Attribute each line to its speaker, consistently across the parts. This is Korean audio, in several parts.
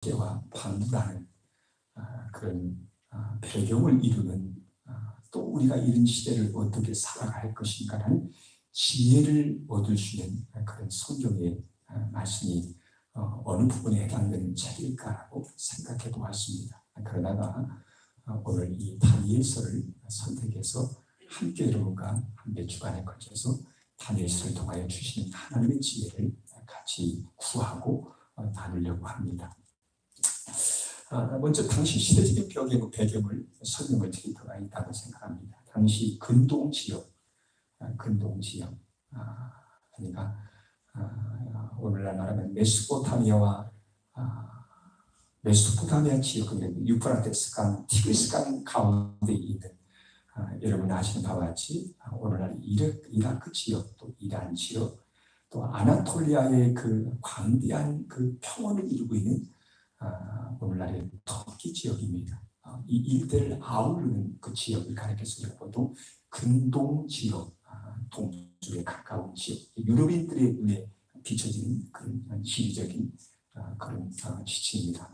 Speaker 1: 와 방부라는 그런 배경을 이루는 또 우리가 이런 시대를 어떻게 살아갈 것인가라는 지혜를 얻을 수 있는 그런 성경의 말씀이 어느 부분에 해당되는 책일까라고 생각해 보았습니다. 그러다가 오늘 이 다니엘서를 선택해서 함께 여러분과 한 몇 주간에 걸쳐서 다니엘서를 통하여 주시는 하나님의 지혜를 같이 구하고 나누려고 합니다. 먼저 당시 시대적인 배경을 설명을 드릴 필요가 있다고 생각합니다. 당시 근동 지역, 그러니까 오늘날 말하면 메소포타미아 지역, 유프라테스강, 티그리스강 가운데 있는 여러분 아시는 바와 같이 오늘날 이라크 지역, 또 이란 지역, 또 아나톨리아의 그 광대한 그 평원을 이루고 있는 오늘날의 터키 지역입니다. 이 일대를 아우르는 그 지역을 가리켜서 보통 근동 지역, 동쪽에 가까운 지역, 유럽인들의 눈에 비춰지는 그런 지리적인 그런 지층입니다.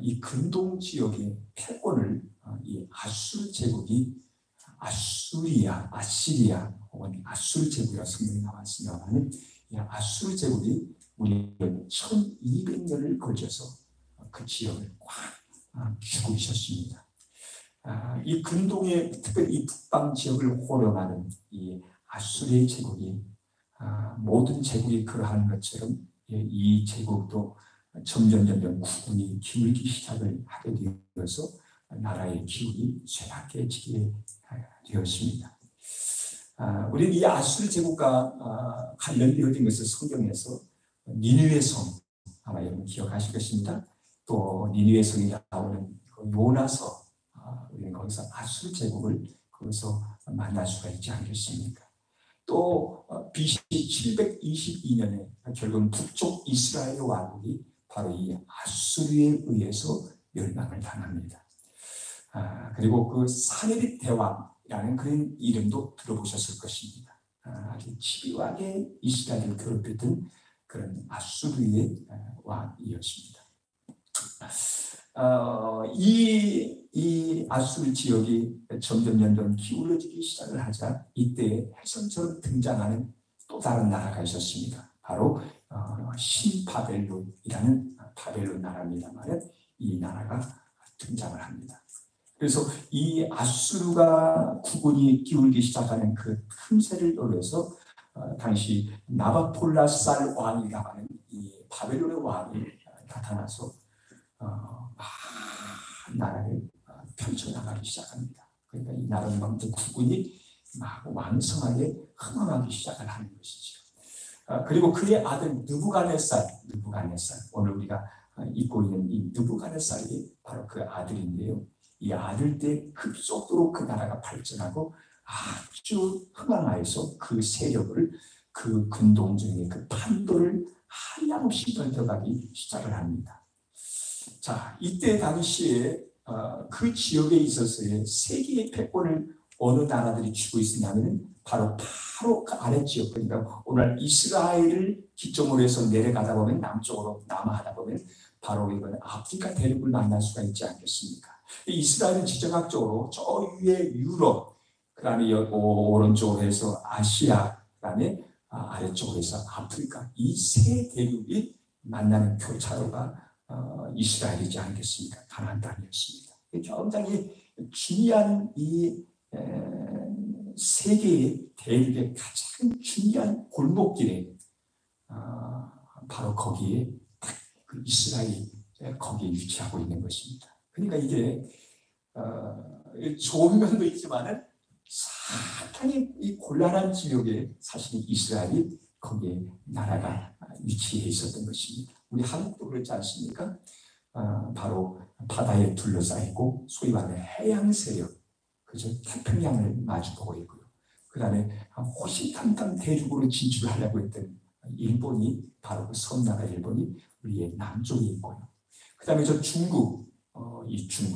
Speaker 1: 이 근동 지역의 패권을 이 아수르 제국이 아시리아 혹은 아수르 제국이라 성경에 나왔습니다만 이 아수르 제국이 무려 1200년을 걸쳐서 그 지역을 꽉 쥐고 있었습니다. 이 근동의 특별히 이 북방 지역을 호령하는 이 아수르의 제국이 모든 제국이 그러한 것처럼 이 제국도 점점 국군이 기울기 시작을 하게 되어서 나라의 기운이 쇠약해지게 되었습니다. 우리는 이 아수르 제국과 관련되어진 것을 성경에서 니느웨 성, 아마 여러분 기억하실 것입니다. 또 니느웨 성이 나오는 그 요나서, 우리는 거기서 아수르 제국을 거기서 만날 수가 있지 않겠습니까? 또 BC 722년에 결국 북쪽 이스라엘 왕국이 바로 이 아수르에 의해서 멸망을 당합니다. 그리고 그 사네립 대왕이라는 그런 이름도 들어보셨을 것입니다. 아주 집요하게 이스라엘을 괴롭혔던 그런 아수르의 왕이었습니다. 이 아수르 지역이 점점 기울어지기 시작을 하자 이때 해성처럼 등장하는 또 다른 나라가 있었습니다. 바로 신바벨론이라는 바벨론 나라입니다만 이 나라가 등장을 합니다. 그래서 이 아수르가 국군이 기울기 시작하는 그 틈새를 노려서 당시 나바폴라살 왕이라고 하는 이 바벨론의 왕이 나타나서 나라를 펼쳐나가기 시작합니다. 그러니까 이 나라는 먼저 국군이 막 왕성하게 흥황하기 시작을 하는 것이죠. 그리고 그의 아들 느부갓네살, 오늘 우리가 입고 있는 이 느부갓네살이 바로 그 아들인데요. 이 아들 때 급속도로 그 나라가 발전하고 아주 흥황하여서 그 세력을 그 근동적인 그 판도를 한량없이 넓혀가기 시작을 합니다. 자, 이때 당시에 그 지역에 있어서의 세계의 패권을 어느 나라들이 쥐고 있었냐면 바로 그 아랫지역, 그러니까 오늘 이스라엘을 기점으로 해서 내려가다 보면 남쪽으로 남하하다 보면 바로 이건 아프리카 대륙을 만날 수가 있지 않겠습니까? 이스라엘은 지정학적으로 저 위에 유럽, 그 다음에 오른쪽으로 해서 아시아, 그 다음에 아래쪽으로 해서 아프리카, 이 세 대륙이 만나는 교차로가 이스라엘이지 않겠습니까? 가나안 땅이었습니다. 굉장히 중요한 이 세계의 대륙의 가장 중요한 골목길에 바로 거기에 그 이스라엘이 거기에 위치하고 있는 것입니다. 그러니까 이게 좋은 면도 있지만은 상당히 이 곤란한 지역에 사실 이스라엘이 거기에 나라가 위치해 있었던 것입니다. 우리 한국도 그렇지 않습니까? 바로 바다에 둘러싸이고 소위 말하는 해양 세력, 그죠? 태평양을 마주보고 있고요. 그 다음에 호시탐탐 대륙으로 진출하려고 했던 일본이 바로 그 섬나라 일본이 우리의 남쪽에 있고요. 그 다음에 저 중국,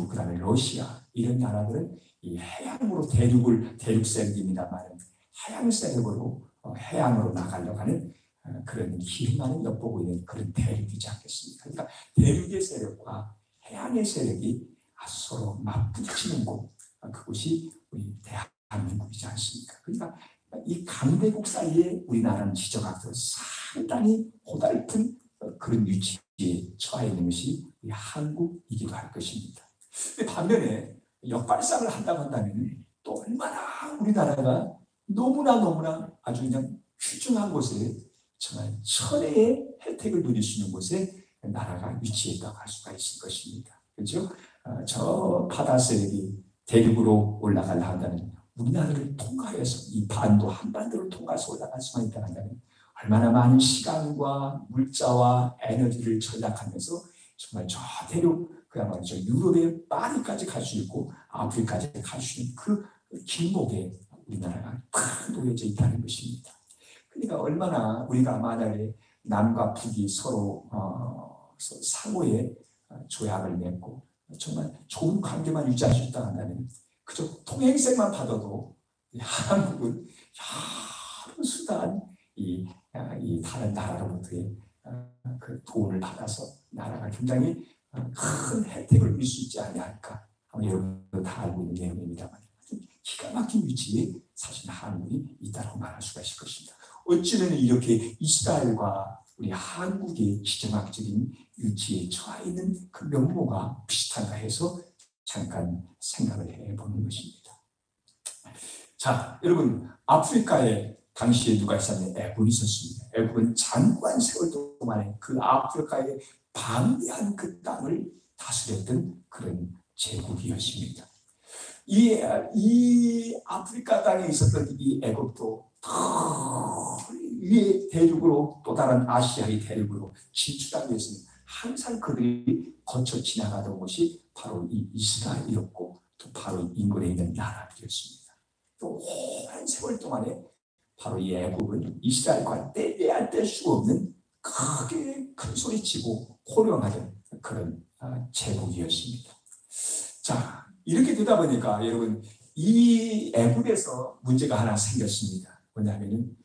Speaker 1: 그 다음에 러시아 이런 나라들은 이 해양으로 대륙 세력입니다만 해양 세력으로 해양으로 나가려고 하는 그런 희망을 엿보고 있는 그런 대륙이지 않겠습니까? 그러니까 대륙의 세력과 해안의 세력이 서로 맞부딪히는 곳, 그곳이 우리 대한민국이지 않습니까? 그러니까 이 강대국 사이에 우리나라는 지정학적으로 상당히 고달픈 그런 위치에 처해 있는 것이 우리 한국이기도 할 것입니다. 반면에 역발상을 한다고 한다면 또 얼마나 우리나라가 너무나 아주 그냥 휘중한 곳에 정말 천혜의 혜택을 누릴 수 있는 곳에 나라가 위치해 있다고 할 수가 있을 것입니다. 그렇죠? 저 바다 세력이 대륙으로 올라가려 한다면 우리나라를 통과해서 이 반도 한반도를 통과해서 올라갈 수만 있다고 한다면 얼마나 많은 시간과 물자와 에너지를 절약하면서 정말 저 대륙 그야말로 저 유럽의 파리까지 갈 수 있고 아프리카까지 갈 수 있는 그 길목에 우리나라가 탁 놓여져 있다는 것입니다. 그러니까 얼마나 우리가 만약에 남과 북이 서로 상호의 조약을 맺고 정말 좋은 관계만 유지할 수 있다 한다면 그저 통행세만 받아도 한국은 여러 수단 이 다른 나라로부터의 그 도움을 받아서 나라가 굉장히 큰 혜택을 누릴 수 있지 않을까. 여러분도 다 알고 있는 내용입니다만 기가 막힌 위치에 사실 한국이 있다고 말할 수가 있을 것입니다. 어찌는 이렇게 이스라엘과 우리 한국의 지정학적인 위치에 처해 있는 그 면모가 비슷한가 해서 잠깐 생각을 해보는 것입니다. 자, 여러분 아프리카에 당시에 누가 있었냐면 애굽이 있었습니다. 애굽은 장관 세월 동안에 그 아프리카의 방대한 그 땅을 다스렸던 그런 제국이었습니다. 이 아프리카 땅에 있었던 이 애굽도 위의 대륙으로 또 다른 아시아의 대륙으로 진출하기 위해서는 항상 그들이 거쳐 지나가던 곳이 바로 이 이스라엘이었고 또 바로 인근에 있는 나라들이었습니다. 또 오랜 세월 동안에 바로 이 애굽은 이스라엘과 떼야 뗄 수 없는 크게 큰 소리치고 호령하던 그런 제국이었습니다. 자, 이렇게 되다 보니까 여러분 이 애굽에서 문제가 하나 생겼습니다. 뭐냐면은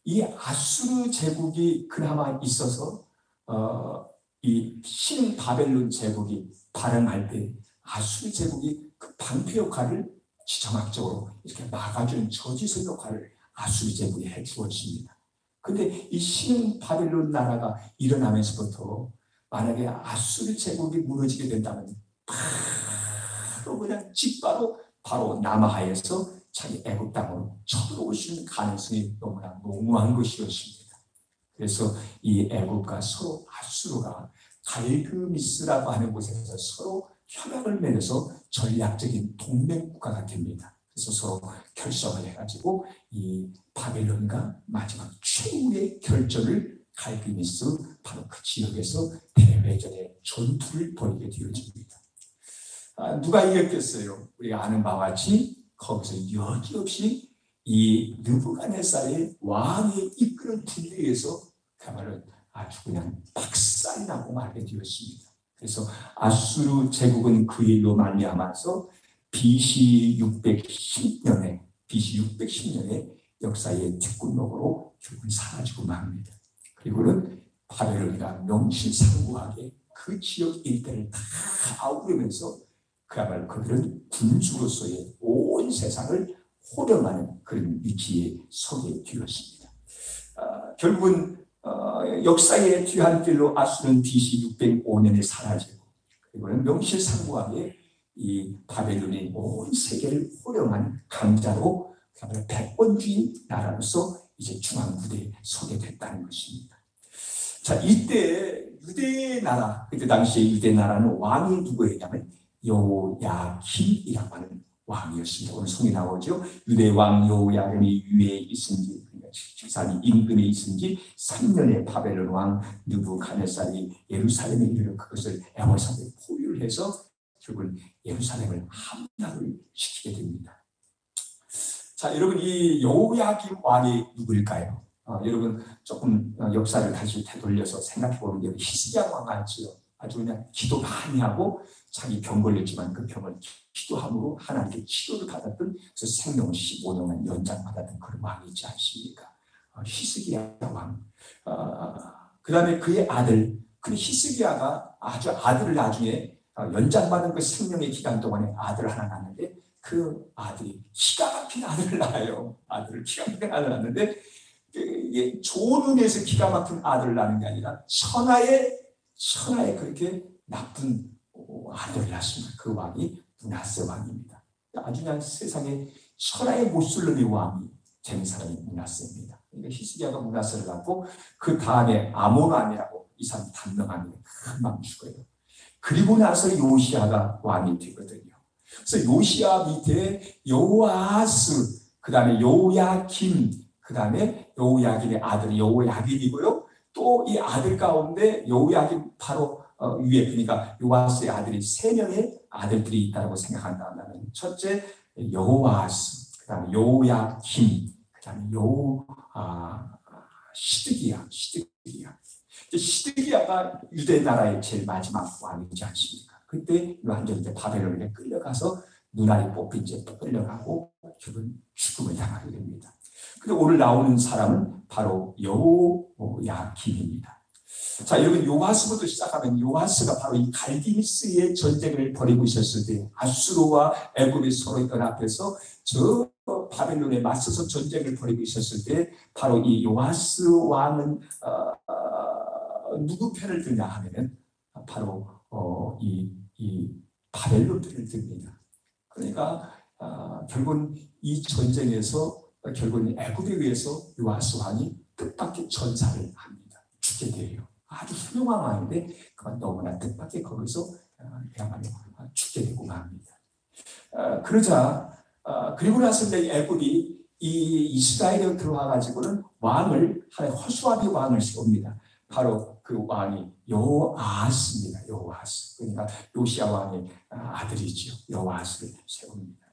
Speaker 1: 이 아수르 제국이 그나마 있어서 이 신바벨론 제국이 발흥할 때 아수르 제국이 그 방패 역할을 지정학적으로 이렇게 막아주는 저지선 역할을 아수르 제국이 해주었습니다. 근데 이 신바벨론 나라가 일어나면서부터 만약에 아수르 제국이 무너지게 된다면 바로 그냥 바로 남아하에서 자기 애굽 땅으로 쳐들어올 수 있는 가능성이 너무나 농후한 것이었습니다. 그래서 이 애굽과 서로 아수르가 갈그미스라고 하는 곳에서 서로 협약을 맺어서 전략적인 동맹국가가 됩니다. 그래서 서로 결성을 해가지고 이 바벨론과 마지막 최후의 결전을 갈그미스 바로 그 지역에서 대회전의 전투를 벌이게 되어집니다. 누가 이겼겠어요? 우리가 아는 바와 같이 거기서 여지없이 이 느부갓네살의 왕이 이끄는 군대에서 그야말로 아주 그냥 박살이 나고 말게 되었습니다. 그래서 아수르 제국은 그 일로 말미암아서 BC 610년에 역사의 뒷골목으로 결국 사라지고 맙니다. 그리고는 바벨론이가 명실상부하게 그 지역 일대를 다 아우르면서 그야말로 그들은 군주로서의 온 세상을 호령하는 그런 위치에 서게 되었습니다. 결국은 역사의 뒤안길로 아수르는 BC 605년에 사라지고 그리고는 명실상부하게 이 바벨론이 온 세계를 호령한 강자로 그야말로 백번주의 나라로서 이제 중앙부대에 서게 됐다는 것입니다. 자, 이때 유대 나라, 그때 당시에 유대 나라는 왕이 누구였냐면 요야김이라고 하는 왕이었습니다. 오늘 성에 나오죠. 유대 왕 요야김이 유에 있은지, 지사이 임금에 있은지 3년에 바벨론 왕 느부갓네살이 예루살렘에 이르러 그것을 에워싸게 포위를 해서 결국은 예루살렘을 함락을 시키게 됩니다. 자, 여러분 이 요야김 왕이 누구일까요? 여러분 조금 역사를 다시 되돌려서 생각해보면 히스기야 왕 알지요? 아주 그냥 기도 많이 하고 자기 병 걸렸지만 그 병을 기도함으로 하나님께 치료를 받았던 그래서 생명을 15년간 연장받았던 그런 왕이 있지 않습니까? 히스기야 왕. 그 다음에 그의 아들, 그 히스기야가 아주 아들을 나중에 연장받은 그 생명의 기간 동안에 아들을 하나 낳는데 그 아들이 기가 막힌 아들을 낳아요. 아들을 기가 막힌 아들을 낳는데 이게 좋은 의미에서 기가 막힌 아들을 낳는 게 아니라 천하에 그렇게 나쁜 아들을 낳습니다. 그 왕이 므낫세 왕입니다. 아주 그냥 세상에 천하에 못쓸 놈이 왕이 되는 사람이 므낫세입니다. 그러니까 히스기야가 므낫세를 낳고 그 다음에 아몬 왕이라고 이 사람 단명합니다. 금방 죽어요. 그리고 나서 요시야가 왕이 되거든요. 그래서 요시야 밑에 여호아스, 그 다음에 요야김, 그 다음에 요야김의 아들이 요야김이고요. 또 이 아들 가운데 요야김 바로 위에, 그러니까 요아스의 아들이 3명의 아들들이 있다고 생각한다면, 첫째 여호아스, 그 다음에 요야김, 그 다음에 시드기야. 시드기야가 유대 나라의 제일 마지막 왕이지 않습니까? 그때 완전히 바벨론에 끌려가서 눈알이 뽑힌 채 끌려가고 결국은 죽음을 당하게 됩니다. 근데 오늘 나오는 사람은 바로 여호야김입니다. 자, 여러분 요아스부터 시작하면 요아스가 바로 이 갈디미스의 전쟁을 벌이고 있었을 때 아수르와 애굽이 서로 연합해서 저 바벨론에 맞서서 전쟁을 벌이고 있었을 때 바로 이 요아스 왕은 누구 편을 드냐 하면은 바로 이 바벨론 편을 듭니다. 그러니까 결국은 이 전쟁에서 결국은 애굽에 의해서 요아스 왕이 뜻밖의 전사를 합니다. 죽게 돼요. 아주 훌륭한 왕인데 그만 너무나 뜻밖의 거기서 그야말로 죽게 되고 맙니다. 그러자 그리고 나서 애굽이 이 이스라엘에 들어와 가지고는 왕을 하나의 허수아비 왕을 세웁니다. 바로 그 왕이 여호아스입니다. 여호아스. 그러니까 요시야 왕의 아들이지요. 여호아스를 세웁니다.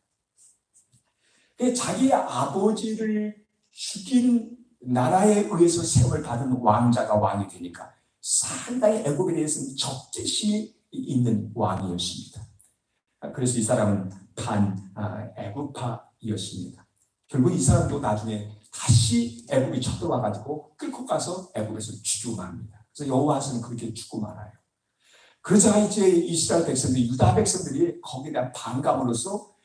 Speaker 1: 자기의 아버지를 죽인 나라에 의해서 세움을 받은 왕자가 왕이 되니까 상당히 애굽에 대해서는 적재심이 있는 왕이었습니다. 그래서 이 사람은 애굽파이었습니다. 결국 이 사람도 나중에 다시 애굽이 쳐들어와가지고 끌고 가서 애굽에서 죽이고 맙니다. 그래서 여호와스는 그렇게 죽고 말아요. 그러자 이제 이스라엘 백성들, 유다 백성들이 거기에 대한 반감으로써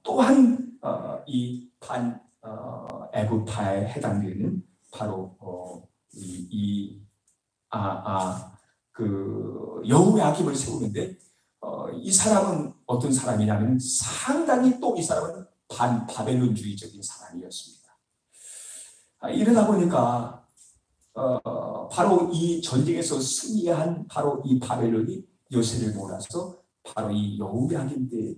Speaker 1: 또한 이 애굽파에 해당되는 바로 그 여호야김을 세우는데 이 사람은 어떤 사람이냐면 상당히 또 이 사람은 바벨론주의적인 사람이었습니다. 이러다 보니까 바로 이 전쟁에서 승리한 바로 이 바벨론이 요새를 몰아서 바로 이 여호야김 때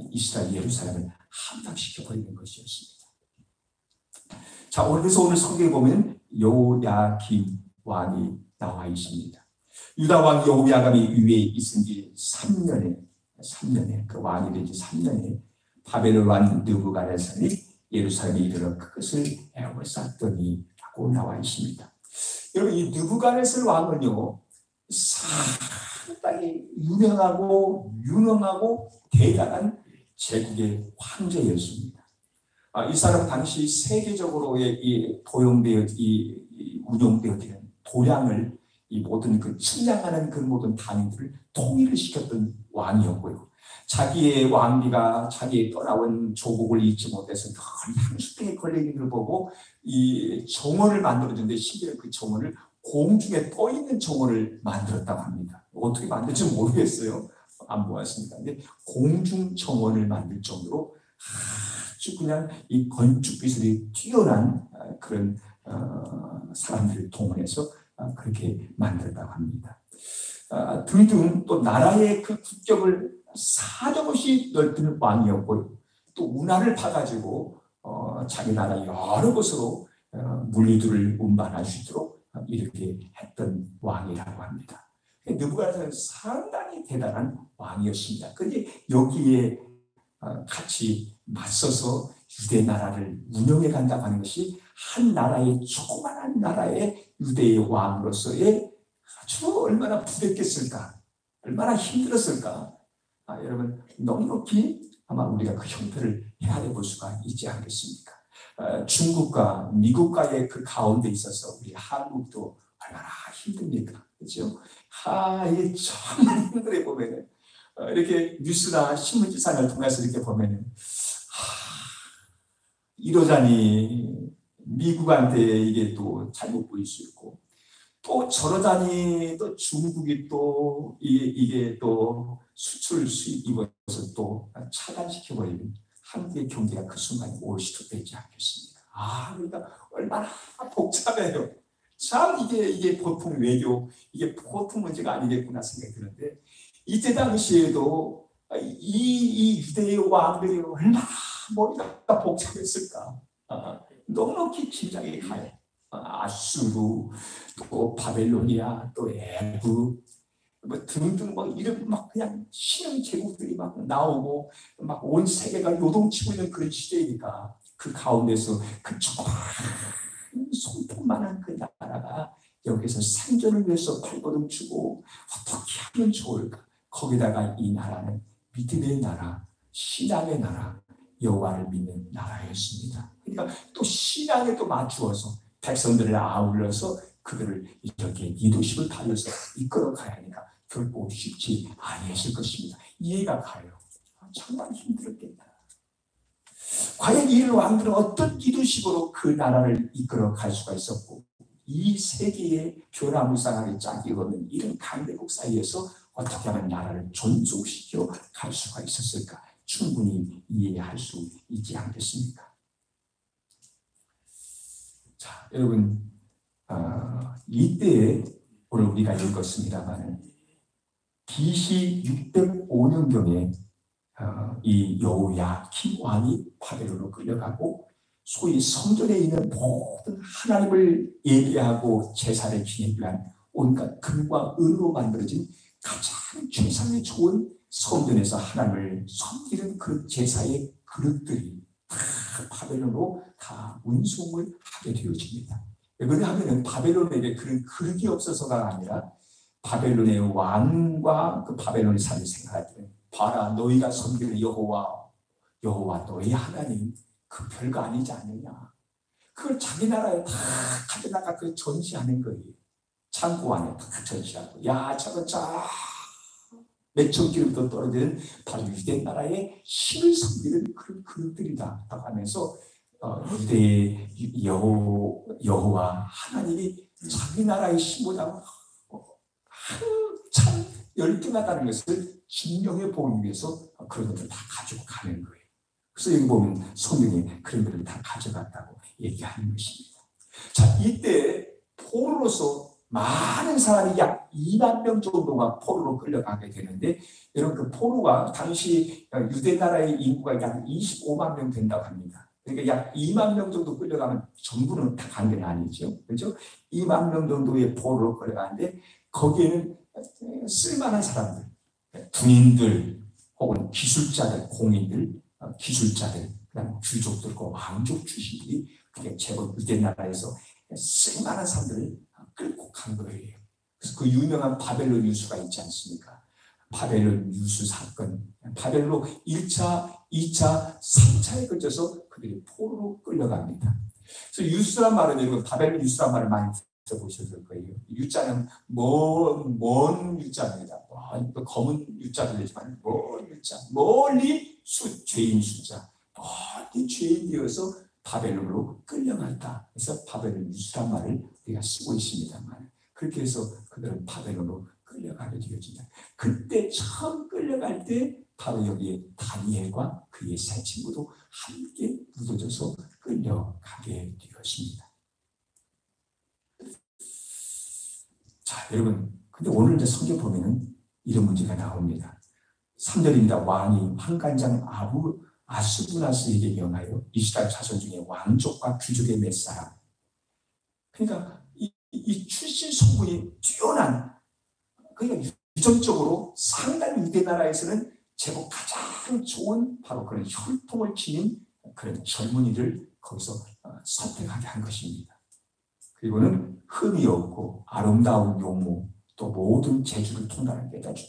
Speaker 1: 이스라엘 예루살렘을 함락시켜버리는 것이었습니다. 자, 그래서 오늘 성경에 보면 여호야김 왕이 나와 있습니다. 유다 왕 여호야김이 위에 있은 지 3년에 그 왕이 된 지 3년에 바벨론 왕 느부갓네살이 예루살렘에 이르러 그것을 에워쌌더니 라고 나와 있습니다. 여러분 이 느부갓네살 왕은요 상당히 유명하고 유능하고 대단한 제국의 황제였습니다. 이 사람 당시 세계적으로의 운영되어지는 도량을 이 모든 그 측량하는 그 모든 단위들을 통일을 시켰던 왕이었고요. 자기의 왕비가 자기의 떠나온 조국을 잊지 못해서 늘 향수병에 걸리는 걸 보고 이 정원을 만들어줬는데 심지어 그 정원을 공중에 떠 있는 정원을 만들었다고 합니다. 어떻게 만들지 모르겠어요. 안 보았습니다. 근데 공중 정원을 만들 정도로 아주 그냥 이 건축 기술이 뛰어난 그런 사람들을 동원해서 그렇게 만들었다고 합니다. 등등 또 나라의 그 국격을 사정없이 넓히는 왕이었고 또 운하를 파가지고 자기 나라 여러 곳으로 물류들을 운반할 수 있도록 이렇게 했던 왕이라고 합니다. 느부갓네살은 상당히 대단한 왕이었습니다. 그런데 여기에 같이 맞서서 유대 나라를 운영해 간다고 하는 것이 한 나라의 조그마한 나라의 유대의 왕으로서의 아주 얼마나 부댔겠을까, 얼마나 힘들었을까. 여러분 넉넉히 아마 우리가 그 형편을 헤아려 볼 수가 있지 않겠습니까? 중국과 미국과의 그 가운데 있어서 우리 한국도 얼마나 힘듭니까? 그렇죠? 이게 정말 힘들게 보면은 이렇게 뉴스나 신문지상을 통해서 이렇게 보면은 이러자니 미국한테 이게 또 잘못 보일 수 있고 또 저러자니 또 중국이 또 이게 또 수출 수입 이것을 또 차단시켜버리는 한국의 경제가 그 순간에 올 수도 있지 않겠습니까? 그러니까 얼마나 복잡해요. 참 이게 보통 외교, 이게 보통 문제가 아니겠구나 생각이 드는데 이때 당시에도 이 유대의 왕들이 얼마나 머리가 복잡했을까. 넉넉히 짐작이 가요. 아수르, 또 바벨로니아, 또 애굽, 뭐 등등 뭐 이런 막 그냥 신흥 제국들이 막 나오고 막 온 세계가 요동치고 있는 그런 시대이니까 그 가운데서 그 좁은 손톱만한 그 나라가 여기서 생존을 위해서 발버둥치고 어떻게 하면 좋을까? 거기다가 이 나라는 믿음의 나라, 신앙의 나라, 여호와를 믿는 나라였습니다. 그러니까 또 신앙에 또 맞추어서 백성들을 아울러서 그들을 이렇게 리더십을 다려서 이끌어 가야 하니까 결코 쉽지 아니했을 것입니다. 이해가 가요. 정말 힘들었겠다. 과연 이 왕들은 어떤 리더십으로 그 나라를 이끌어 갈 수가 있었고 이 세계의 교라무쌍하게 짝이 없는 이런 강대국 사이에서 어떻게 하면 나라를 존속시켜 갈 수가 있었을까? 충분히 이해할 수 있지 않겠습니까? 자, 여러분 이때에 오늘 우리가 읽었습니다만 BC 605년경에 이 여호야kim 왕이 바벨론으로 끌려가고 소위 성전에 있는 모든 하나님을 예배하고 제사를 지내기 위한 온갖 금과 은으로 만들어진 가장 최상의 좋은 성전에서 하나님을 섬기는 그 제사의 그릇들이 다 바벨론으로 다 운송을 하게 되어집니다. 왜냐하면 바벨론에게 그런 그릇이 없어서가 아니라 바벨론의 왕과 그 바벨론의 삶을 생각할 때 봐라 너희가 섬기는 여호와 너희 하나님 그 별거 아니지 않느냐. 그걸 자기 나라에 다 가져다가 그 전시하는 거예요. 창고 안에 다 전시하고 저건 몇천 킬로미터 떨어지는 바로 유대 나라의 신을 섬기는 그런 그릇들이다 하면서 유대의 여호와 하나님이 자기 나라의 신보다 한참 열등하다는 것을 증명해 보기 위해서 그런 것을 다 가지고 가는 거예요. 그래서 여기 보면 성경에 그런 것을 다 가져갔다고 얘기하는 것입니다. 자, 이때 포로로서 많은 사람이 약 2만 명 정도가 포로로 끌려가게 되는데 여러분 그 포로가 당시 유대 나라의 인구가 약 25만 명 된다고 합니다. 그러니까 약 2만 명 정도 끌려가면 전부는 다 간 게 아니죠. 그렇죠? 2만 명 정도의 포로로 끌려가는데 거기에는 쓸만한 사람들, 군인들 혹은 기술자들, 공인들, 기술자들, 그다음 귀족들과 왕족 출신들이 그게 제법 유대 나라에서 쓸만한 사람들을 끌고 간 거예요. 그래서 그 유명한 바벨론 유수가 있지 않습니까? 바벨론 유수 사건, 바벨론 1차, 2차, 3차에 걸쳐서 그들이 포로로 끌려갑니다. 그래서 유수란 말은 여러분 바벨론 유수란 말을 많이 들어보셨을 거예요. 유자는 먼 유자입니다. 검은 유자도 되지만 먼 유자, 멀리 죄인 숫자, 멀리 죄인 되어서 바벨론으로 끌려갔다. 그래서 바벨론 유수란 말을 우리가 쓰고 있습니다만 그렇게 해서 그들은 바벨론으로 끌려가게 되어진다. 그때 처음 끌려갈 때 바로 여기에 다니엘과 그의 세 친구도 함께 묻어져서 끌려가게 되었습니다. 자, 여러분, 근데 오늘 이제 성경 보면은 이런 문제가 나옵니다. 3절입니다. 왕이 환관장 아수부나스에게 명하여 이스라엘 자손 중에 왕족과 귀족의 몇 사람. 그러니까 이 출신 성분이 뛰어난, 그러니까 유전적으로 상당히 유대 나라에서는 제법 가장 좋은 바로 그런 혈통을 지닌 그런 젊은이를 거기서 선택하게 한 것입니다. 그리고는 흠이 없고 아름다운 용모 또 모든 재주를 통달하는 게 아주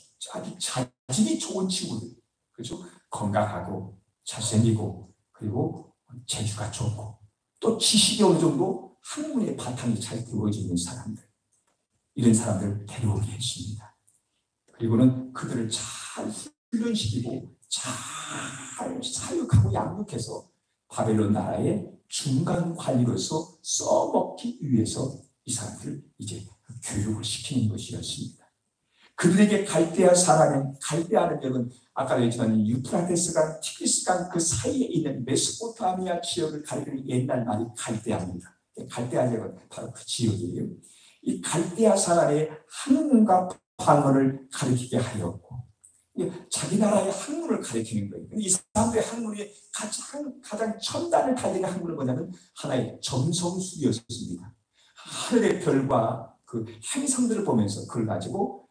Speaker 1: 자질이 좋은 친구들, 그렇죠? 건강하고 잘생기고 그리고 재주가 좋고 또 지식이 어느 정도 학문의 바탕이 잘 되어져 있는 사람들, 이런 사람들을 데려오게 했습니다. 그리고는 그들을 잘 훈련시키고 잘 사육하고 양육해서 바벨론 나라의 중간 관리로서 써먹기 위해서 이 사람들을 이제 교육을 시키는 것이었습니다. 그들에게 갈대아는 여러분 아까 얘기했지만 유프라테스강, 티그리스강 그 사이에 있는 메소포타미아 지역을 가리키는 옛날 말이 갈대아입니다. 갈대아 지역은 바로 그 지역이에요. 이 갈대아 사람의 학문과 방언을 가리키게 하였고 자기 나라의 학문을 가리키는 거예요. 이 사람들의 학문이 가장 첨단을 달리는 학문은 뭐냐면 하나의 점성술이었습니다. 하늘의 별과 그 행성들을 보면서 그걸 가지고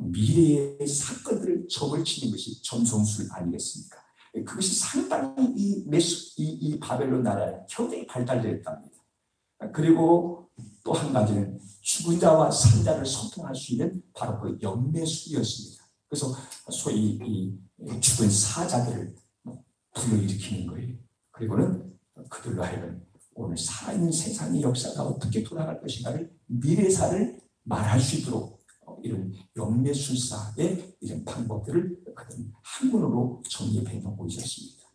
Speaker 1: 미래의 사건들을 점을 치는 것이 점성술 아니겠습니까? 그것이 상당히 이 바벨론 나라에 굉장히 발달되었답니다. 그리고 또 한 가지는 죽은 자와 산 자를 소통할 수 있는 바로 그 영매술이었습니다. 그래서 소위 이 죽은 사자들을 불러일으키는 거예요. 그리고는 그들로 하여금 오늘 살아있는 세상의 역사가 어떻게 돌아갈 것인가를 미래사를 말할 수 있도록 이런 영매술사의 이런 방법들을 그들은 학문으로 정립해 놓고 있었습니다.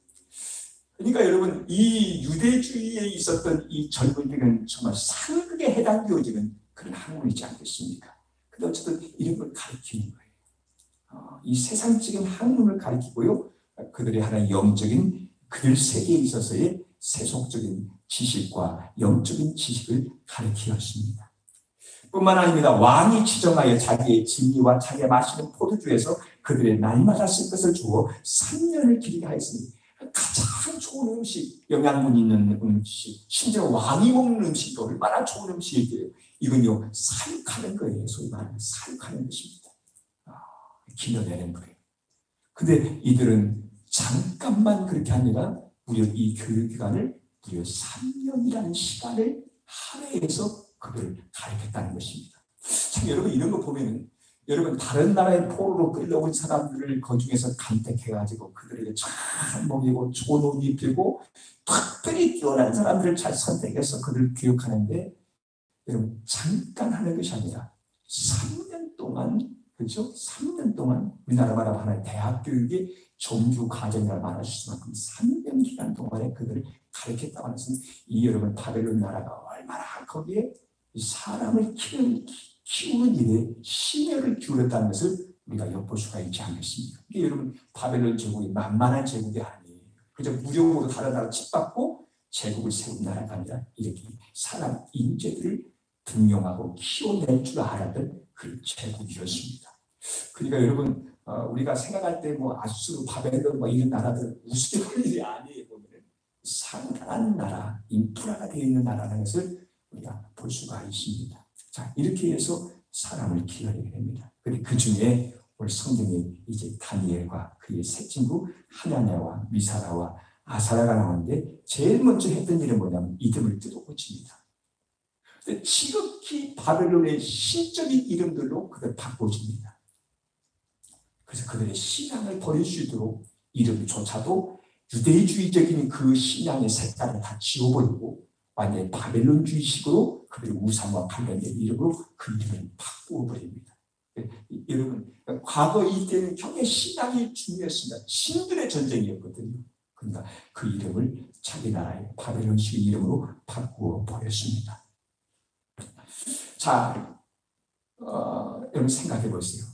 Speaker 1: 그러니까 여러분 이 유대주의에 있었던 이 젊은이들은 정말 상극에 해당되어지는 그런 학문이지 않겠습니까? 근데 어쨌든 이런 걸 가르치는 거예요. 이 세상적인 학문을 가르치고요. 그들의 하나의 영적인 그들 세계에 있어서의 세속적인 지식과 영적인 지식을 가르치었습니다. 뿐만 아닙니다. 왕이 지정하여 자기의 진리와 자기가 마시는 포도주에서 그들의 날마다 쓸 것을 주어 3년을 기르게 하였으니 가장 좋은 음식, 영양분 있는 음식, 심지어 왕이 먹는 음식도 얼마나 좋은 음식일까요? 이건요 사육하는 거예요. 소위 말하는 사육하는 것입니다. 길러내는 거예요. 근데 이들은 잠깐만 그렇게 아니라 무려 이 교육기간을 무려 3년이라는 시간을 할애해서 그걸 가르쳤다는 것입니다. 참 여러분 이런 거 보면은 여러분 다른 나라의 포로로 끌려온 사람들을 그 중에서 간택해가지고 그들에게 잘 먹이고 좋은 옷 입히고 특별히 뛰어난 사람들을 잘 선택해서 그들을 교육하는데 여러분 잠깐 하는 것이 아니라 3년 동안 그렇죠? 3년 동안 우리나라 말하면 하나의 대학 교육의 정규 과정이라고 말할 수 있을 만큼 3년 기간 동안에 그들을 가르쳤다고 하는 것은 이 여러분 바벨론 나라가 얼마나 거기에 사람을 키우는 일에 심혈을 기울였다는 것을 우리가 엿볼 수가 있지 않겠습니까? 이게 여러분 바벨론 제국이 만만한 제국이 아니에요. 그저 무력으로 다른 나라 짓밟고 제국을 세운 나라가 아니라 이렇게 사람 인재들을 등용하고 키워낼 줄 알았던 그 제국이었습니다. 그러니까 여러분 우리가 생각할 때 뭐 아수르, 바벨론 뭐 이런 나라들 우습게 일이 아니에요. 보면 상당한 나라, 인프라가 되어 있는 나라라는 것을 우리가 볼 수가 있습니다. 자, 이렇게 해서 사람을 기다리게 됩니다. 그런데 그 중에 오늘 성경에 이제 다니엘과 그의 세 친구 하나냐와 미사라와 아사라가 나오는데 제일 먼저 했던 일은 뭐냐면 이름을 뜯어고칩니다. 근데 지극히 바벨론의 신적인 이름들로 그들 바꿔줍니다. 그래서 그들의 신앙을 버릴 수 있도록 이름조차도 유대주의적인 그 신앙의 색깔을 다 지워버리고 완전히 바벨론주의식으로 그들의 우상과 관련된 이름으로 그 이름을 바꾸어버립니다. 여러분, 과거 이때는 굉장히 신앙이 중요했습니다. 신들의 전쟁이었거든요. 그러니까 그 이름을 자기 나라의 바벨론식 이름으로 바꾸어 버렸습니다. 자, 여러분 생각해 보세요.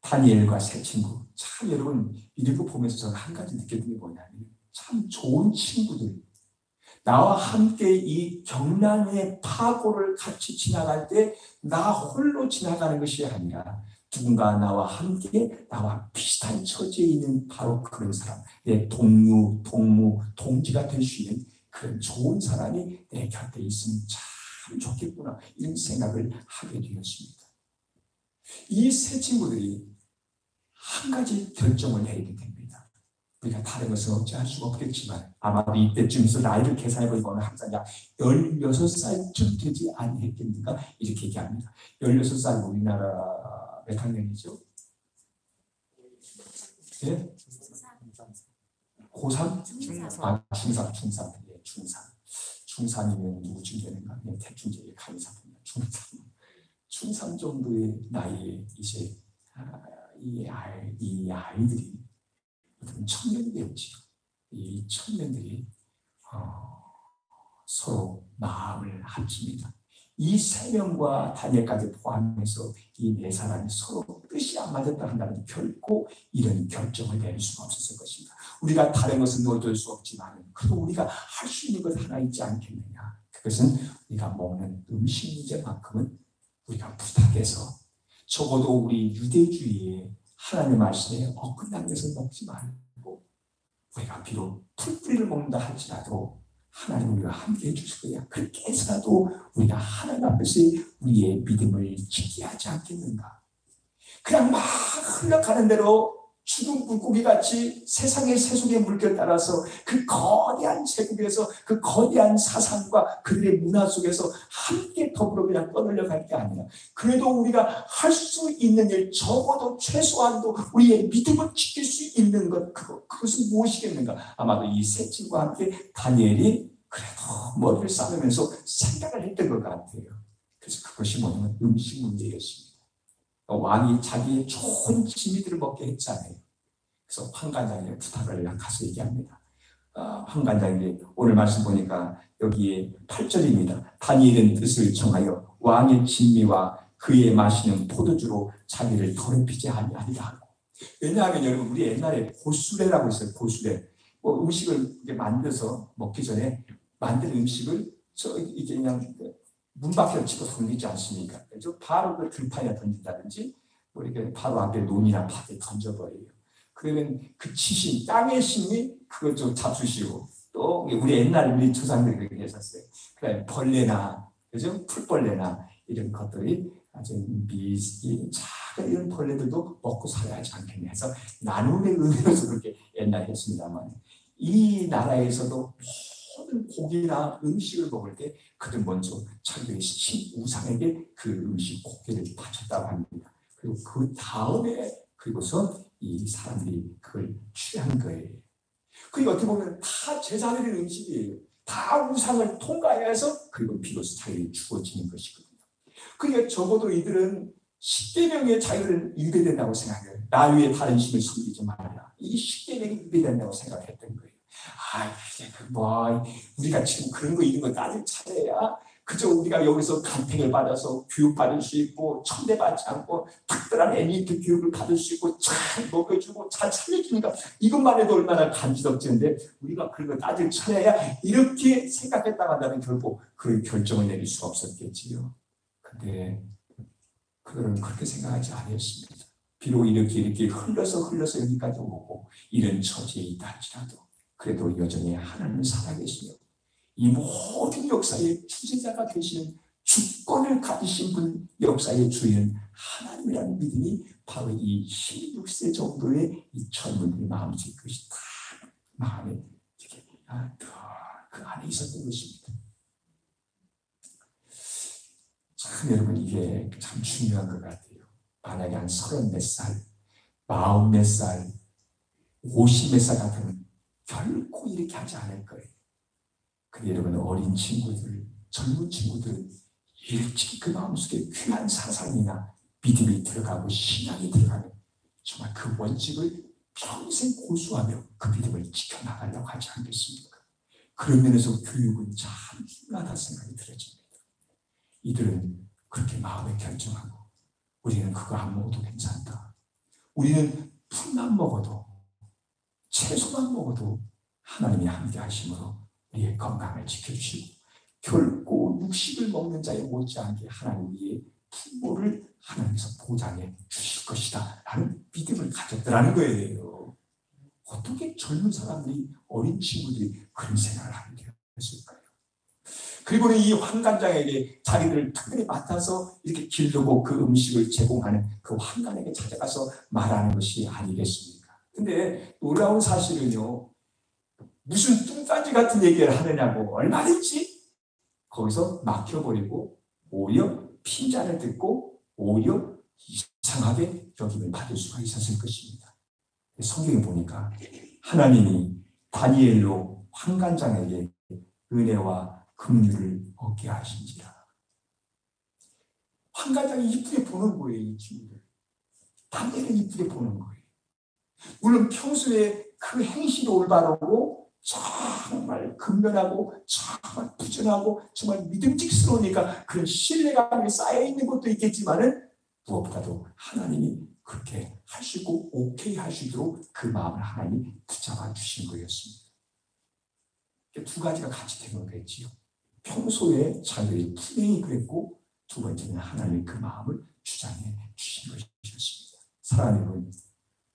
Speaker 1: 다니엘과 세 친구. 참 여러분 이런 거 보면서 저는 한 가지 느꼈던 게 뭐냐면 참 좋은 친구들. 나와 함께 이 경란의 파고를 같이 지나갈 때 나 홀로 지나가는 것이 아니라 누군가 나와 함께 나와 비슷한 처지에 있는 바로 그런 사람, 내 동료, 동무, 동지가 될 수 있는 그런 좋은 사람이 내 곁에 있으면 참 좋겠구나 이런 생각을 하게 되었습니다. 이 세 친구들이 한 가지 결정을 내리게 됩니다. 우리가 다른 것은 어찌할 수가 없겠지만 아마도 이때쯤에서 나이를 계산해보면 항상 약 16살쯤 되지 않겠습니까? 이렇게 얘기합니다. 16살 우리나라 몇 학년이죠? 예? 고3? 중3. 아, 중3. 예, 중3. 중3이면 누구쯤 되는가? 그냥 대충 제게 감사합니다. 중3 정도의 나이에 이제 이 아이들이 어떤 청년들이었지요. 이 청년들이 서로 마음을 합칩니다. 이 세 명과 다니엘까지 포함해서 이 네 사람이 서로 뜻이 안 맞았다 한다면 결코 이런 결정을 내릴 수가 없었을 것입니다. 우리가 다른 것은 놓을 수 없지만 그래도 우리가 할 수 있는 것 하나 있지 않겠느냐. 그것은 우리가 먹는 음식 문제만큼은 우리가 부탁해서 적어도 우리 유대주의의 하나님의 말씀에 어긋난 것을 먹지 말고 우리가 비록 풀뿌리를 먹는다 할지라도 하나님 우리가 함께 해주실 거야. 그렇게 해서라도 우리가 하나님 앞에서 우리의 믿음을 지키게 하지 않겠는가. 그냥 막 흘러가는 대로 죽은 물고기같이 세상의 세속의 물결 따라서 그 거대한 제국에서 그 거대한 사상과 그들의 문화 속에서 함께 더불어 그냥 떠들려 갈 게 아니라 그래도 우리가 할 수 있는 일 적어도 최소한도 우리의 믿음을 지킬 수 있는 것 그것은 무엇이겠는가. 아마도 이 세 친구와 함께 다니엘이 그래도 머리를 싸매면서 생각을 했던 것 같아요. 그래서 그것이 뭐냐면 음식 문제였습니다. 왕이 자기의 좋은 진미들을 먹게 했잖아요. 그래서 환관장에게 부탁을 가서 얘기합니다. 환관장에게 오늘 말씀 보니까 여기에 8절입니다. 다니엘은 뜻을 정하여 왕의 진미와 그의 마시는 포도주로 자기를 더럽히지 아니하리라 하고. 왜냐하면 여러분 우리 옛날에 고수레라고 있어요. 고수레. 음식을 이렇게 만들어서 먹기 전에 만든 음식을 이게 그냥 문 밖에 집어 던지지 않습니까? 그래서 바로 그 들판에 던진다든지 뭐 이렇게 바로 앞에 논이나 밭에 던져버려요. 그러면 그 치신 땅의 신이 그걸 좀 잡수시고 또 우리 옛날 우리 조상들이 그렇게 했었어요. 그다음에 벌레나 그죠? 풀벌레나 이런 것들이 아주 작은 이런 벌레들도 먹고 살아야 하지 않겠냐 해서 나눔의 의미로서 그렇게 옛날에 했습니다만 이 나라에서도 모든 고기나 음식을 먹을 때 그들 먼저 자기의 신 우상에게 그 음식 고기를 바쳤다고 합니다. 그리고 그 다음에 그리고서 이 사람들이 그걸 취한 거예요. 그리고 어떻게 보면 다 제사드린 음식이에요. 다 우상을 통과해서 그리고 비로소 자기에게 주어지는 것이거든요. 그러니까 적어도 이들은 10계명의 자유를 유배된다고 생각해요. 나 위에 다른 신을 섬기지 말라. 이 10계명이 유배된다고 생각했던 거예요. 이제 우리가 지금 그런 거 이런 거 따질 차례야. 그저 우리가 여기서 간택을 받아서 교육받을 수 있고 천대받지 않고 특별한 엘리트 교육을 받을 수 있고 잘 먹여주고 잘 살려주니까 이것만 해도 얼마나 간지럽지는데 우리가 그런 거 따질 차례야. 이렇게 생각했다고 한다면 결국 그 결정을 내릴 수가 없었겠지요. 근데 그들은 그렇게 생각하지 않았습니다. 비록 이렇게 흘러서 여기까지 오고 이런 처지에 있다 할지라도 그래도 여전히 하나님은 살아계시며 이 모든 역사의 주제자가 되시는 주권을 가지신 분 역사의 주인은 하나님이라는 믿음이 바로 이 16세 정도의 이 젊은이의 마음속에 그것이 다 마음에 이렇게 그 안에 있었던 것입니다. 참 여러분 이게 참 중요한 것 같아요. 만약에 한 30몇 살, 40몇 살, 50몇 살 같으면 결코 이렇게 하지 않을 거예요. 근데 여러분 어린 친구들, 젊은 친구들 일찍 그 마음속에 귀한 사상이나 믿음이 들어가고 신앙이 들어가면 정말 그 원칙을 평생 고수하며 그 믿음을 지켜나가려고 하지 않겠습니까? 그런 면에서 교육은 참 중요하다 생각이 들어집니다. 이들은 그렇게 마음에 결정하고 우리는 그거 안 먹어도 괜찮다. 우리는 풀만 먹어도 채소만 먹어도 하나님이 함께 하심으로 우리의 건강을 지켜주시고 결코 육식을 먹는 자에 못지않게 하나님 위의 풍보를 하나님께서 보장해 주실 것이다 라는 믿음을 가졌더라는 거예요. 어떻게 젊은 사람들이 어린 친구들이 그런 생각을 하게 되었을까요? 그리고는 이 환관장에게 자기들을 특별히 맡아서 이렇게 기르고 그 음식을 제공하는 그 환관에게 찾아가서 말하는 것이 아니겠습니까? 근데 놀라운 사실은요, 무슨 뚱딴지 같은 얘기를 하느냐고 얼마든지 거기서 막혀버리고 오히려 핀잔을 듣고 오히려 이상하게 여김을 받을 수가 있었을 것입니다. 성경에 보니까 하나님이 다니엘로 환관장에게 은혜와 긍휼을 얻게 하신지라. 한 가지 이쁘게 보는 거예요. 이 친구들 다니엘은 이쁘게 보는 거예요. 물론 평소에 그 행실이 올바르고 정말 근면하고 정말 부전하고 정말 믿음직스러우니까 그런 신뢰감이 쌓여있는 것도 있겠지만은 무엇보다도 하나님이 그렇게 하시고 오케이 하시도록 그 마음을 하나님이 붙잡아 주신 거였습니다. 두 가지가 같이 되는 거겠지요. 평소에 자기의 품행이 그랬고 두 번째는 하나님이 그 마음을 주장해 주신 것이었습니다. 사랑하는 여러분,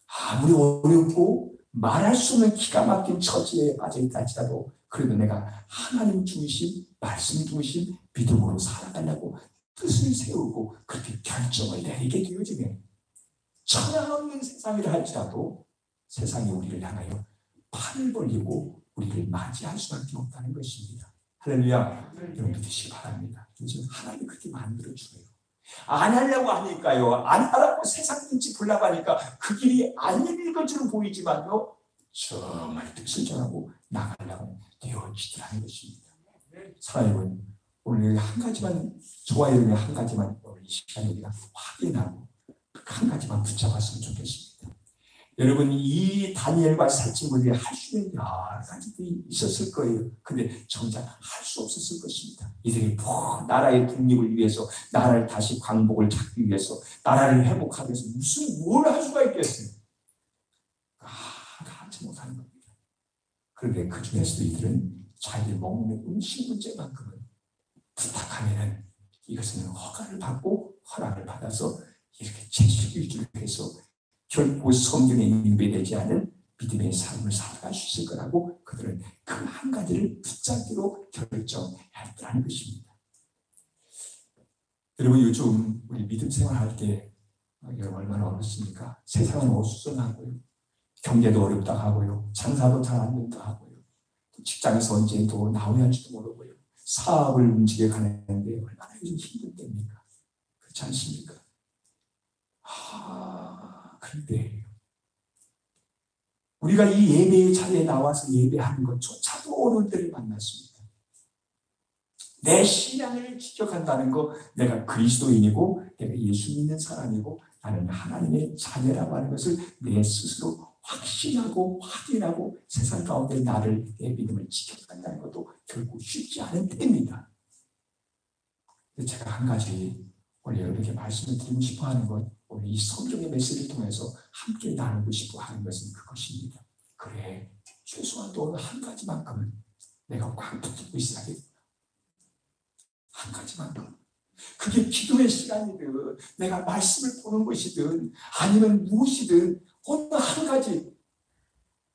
Speaker 1: 아무리 어렵고 말할 수 없는 기가 막힌 처지에 빠져있다 할지라도 그래도 내가 하나님 중심, 말씀 중심, 믿음으로 살아가려고 뜻을 세우고 그렇게 결정을 내리게 되어지면 천하없는 세상이라 할지라도 세상이 우리를 향하여 팔을 벌리고 우리를 맞이할 수밖에 없다는 것입니다. 할렐루야. 여러분 믿으시기 바랍니다. 요즘 하나님이 그렇게 만들어줘요. 안 하려고 하니까요. 안 하라고 세상 눈치 보려고 하니까 그 길이 안 열릴 것처럼 보이지만요. 정말 뜻을 전하고 나가려고 되어지더라는 것입니다. 사랑하는 오늘 한 가지만 저와 여러분이 한 가지만 오늘 이 시간에 우리가 확인하고 한 가지만 붙잡았으면 좋겠습니다. 여러분 이 다니엘과 세 친구들이 할 수 있는 여러 가지들이 있었을 거예요. 근데 정작 할 수 없었을 것입니다. 이들이 나라의 독립을 위해서 나라를 다시 광복을 찾기 위해서 나라를 회복하기 위해서 뭘 할 수가 있겠어요. 하지 못하는 겁니다. 그런데 그 중에서도 이들은 자기들 먹는 음식 문제만큼은 부탁하면은 이것은 허가를 받고 허락을 받아서 이렇게 채식일주를 해서 결코 성경에 인배되지 않은 믿음의 삶을 살아갈 수 있을 거라고 그들은 그 한 가지를 붙잡기로 결정했다는 것입니다. 여러분 요즘 우리 믿음 생활할 때 여러분 얼마나 어렵습니까? 세상은 어수선하고요. 경제도 어렵다 하고요. 장사도 잘 안 된다 하고요. 직장에서 언제 또 나오야 할지도 모르고요. 사업을 움직여 가는데 얼마나 요즘 힘들 때입니까? 그렇지 않습니까? 그런데 우리가 이 예배의 자리에 나와서 예배하는 것조차도 어려울 때를 만났습니다. 내 신앙을 지켜간다는 거, 내가 그리스도인이고 내가 예수 믿는 사람이고 나는 하나님의 자녀라고 하는 것을 내 스스로 확신하고 확인하고 세상 가운데 나를 내 믿음을 지켜간다는 것도 결국 쉽지 않은 때입니다. 제가 한 가지 오늘 여러분에게 말씀을 드리고 싶어 하는 것, 오늘 이 성경의 메시지를 통해서 함께 나누고 싶어 하는 것은 그것입니다. 그래, 최소한도 오늘 한 가지만큼은 내가 꽉 붙들고 있어야겠다. 한 가지만큼. 그게 기도의 시간이든 내가 말씀을 보는 것이든 아니면 무엇이든 어느 한 가지.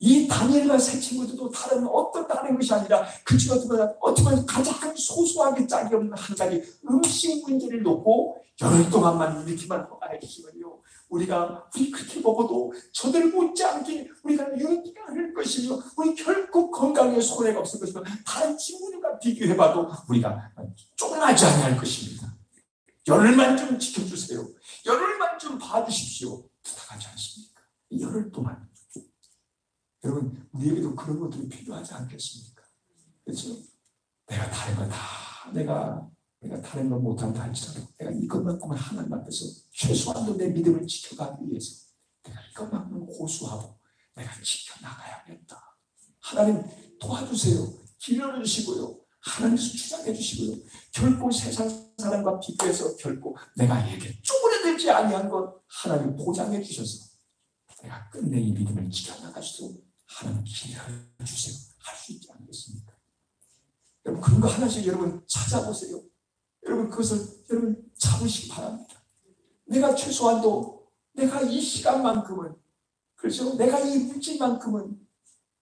Speaker 1: 이 다니엘과 세 친구들도 다른 어떤 다른 것이 아니라 그 친구들은 어쩌면 가장 소소하게 짝이 없는 한 가지 음식 문제를 놓고 열흘 동안만 이렇게만 해주시면요. 우리가 그렇게 먹어도 저들 못지않게 우리가 윤기가 흐를 것이며 우리 결코 건강에 손해가 없을 것이며 다른 친구들과 비교해봐도 우리가 쫑하지 아니할 것입니다. 열흘만 좀 지켜주세요. 열흘만 좀 봐주십시오. 부탁하지 않습니까? 열흘 동안. 여러분 우리에게도 그런 것들이 필요하지 않겠습니까? 그렇죠? 내가 다른 거 다 내가 다른 거 못한다 할지라도 내가 이것만큼은 하나님 앞에서 최소한도 내 믿음을 지켜가기 위해서 내가 이것만큼은 고수하고 내가 지켜나가야겠다. 하나님 도와주세요. 길러주시고요. 하나님께서 주장해 주시고요. 결코 세상 사람과 비교해서 결코 내가 이렇게 쪼그려들지 아니한 것 하나님 보장해 주셔서 내가 끝내 이 믿음을 지켜나갈 수도 하나님 길러주세요. 할 수 있지 않겠습니까? 여러분 그런 거 하나씩 여러분 찾아보세요. 여러분 그것을 여러분 잡으시기 바랍니다. 내가 최소한도 내가 이 시간만큼은 그렇죠? 내가 이 물질만큼은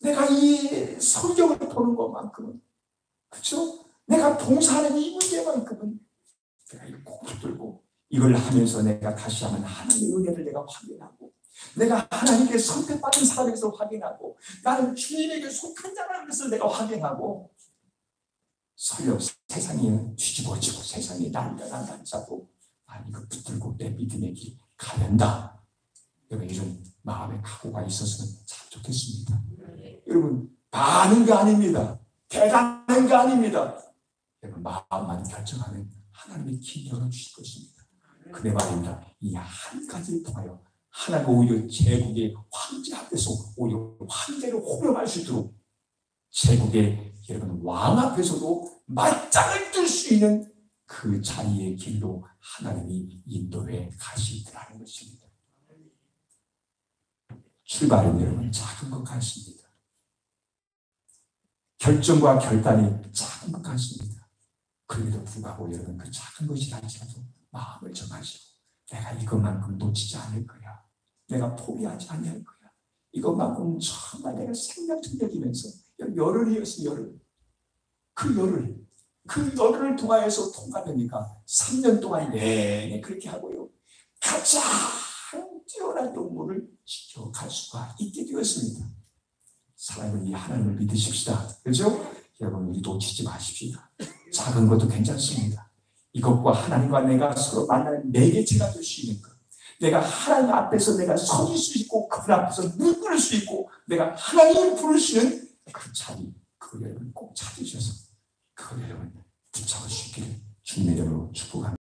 Speaker 1: 내가 이 성경을 보는 것만큼은 그렇죠? 내가 봉사하는 이 문제만큼은 내가 이걸 꼭 붙들고 이걸 하면서 내가 다시 한번 하나님의 은혜를 내가 확인하고 내가 하나님께 선택받은 사람에서 확인하고 나는 주님에게 속한 자라는 것을 내가 확인하고 설령 세상이 뒤집어지고 세상이 난리가 난다 할지라도 이거 붙들고 내 믿음의 길 가는다. 여러분 이런 마음의 각오가 있었으면 참 좋겠습니다. 여러분 많은 게 아닙니다. 대단한 게 아닙니다. 여러분 마음만 결정하면 하나님의 길 열어주실 것입니다. 그래 말입니다. 이 한 가지를 통하여 하나님 오히려 제국의 황제 앞에서 오히려 황제를 호령할 수 있도록 제국의 여러분 왕 앞에서도 맞짱을 뜰 수 있는 그 자리의 길로 하나님이 인도해 가시더라는 것입니다. 출발은 여러분 작은 것 같습니다. 결정과 결단이 작은 것 같습니다. 그럼에도 불구하고 여러분 그 작은 것이 아니라도 마음을 정하시고 내가 이것만큼 놓치지 않을 거야. 내가 포기하지 않을 거야. 이것만큼 정말 내가 생명을 여기면서 열흘이었어요. 열흘. 그 열흘을 통하여서 통과되니까 3년 동안 내내 그렇게 하고요. 가장 뛰어난 동물을 지켜갈 수가 있게 되었습니다. 사랑하는 이 하나님을 믿으십시다. 그렇죠? 여러분 우리 놓치지 마십시다. 작은 것도 괜찮습니다. 이것과 하나님과 내가 서로 만나는 매개체가 될 수 있는 것. 내가 하나님 앞에서 내가 서질 수 있고 그분 앞에서 무릎 꿇을 수 있고 내가 하나님을 부를 수 있는 그 자리, 그걸 여러분 꼭 찾으셔서 그걸 여러분 붙잡을 수 있기를 주님의 이름으로 축복합니다.